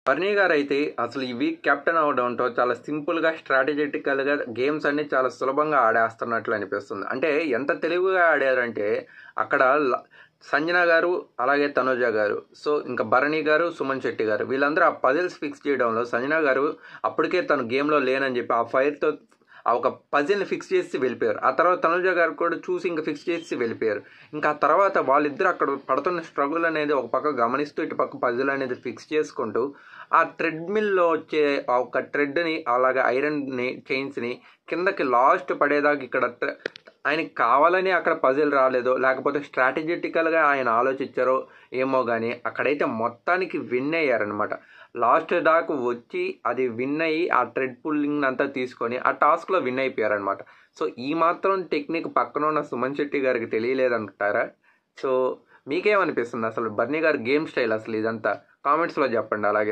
బర్నీ గారైతే అసలు ఈ week captain అవడంతో చాలా సింపుల్‌గా, స్ట్రాటజిటికల్‌గా గేమ్స్ అన్నీ చాలా సులభంగా ఆడేస్తున్నట్లు అనిపిస్తుంది. అంటే ఎంత తెలివిగా ఆడారంటే అక్కడ సంజన గారు, అలాగే తనుజ గారు, సో ఇంకా భరణి గారు, సుమన్ శెట్టి గారు వీళ్ళందరూ ఆ పజిల్స్ ఫిక్స్ చేయడంలో సంజన గారు అప్పటికే తను గేమ్‌లో లేనని చెప్పి ఆ ఫైర్‌తో ఆ ఒక పజిల్‌ని ఫిక్స్ చేసి వెళ్ళిపోయారు. ఆ తర్వాత తనుజ గారు కూడా చూసి ఇంక ఫిక్స్ చేసి వెళ్ళిపోయారు. ఇంకా ఆ తర్వాత వాళ్ళిద్దరూ అక్కడ పడుతున్న స్ట్రగుల్ అనేది ఒక పక్క గమనిస్తూ ఇటు పక్క పజిల్ అనేది ఫిక్స్ చేసుకుంటూ ఆ ట్రెడ్మిల్లో వచ్చే ఆ ఒక థ్రెడ్ని అలాగే ఐరన్ని చైన్స్ని కిందకి లాస్ట్ పడేదాకా ఇక్కడ ఆయనకి కావాలని అక్కడ పజిల్ రాలేదో లేకపోతే స్ట్రాటజిటికల్గా ఆయన ఆలోచించారో ఏమో కానీ అక్కడైతే మొత్తానికి విన్ అయ్యారనమాట. లాస్ట్ దాకా వచ్చి అది విన్ అయ్యి ఆ థ్రెడ్ పుల్లింగ్ అంతా తీసుకొని ఆ టాస్క్లో విన్ అయిపోయారనమాట. సో ఈ మాత్రం టెక్నిక్ పక్కన ఉన్న సుమన్ శెట్టి గారికి తెలియలేదంటారా? సో మీకేమనిపిస్తుంది అసలు బర్నీ గారి గేమ్ స్టైల్ అసలు ఇదంతా కామెంట్స్లో చెప్పండి. అలాగే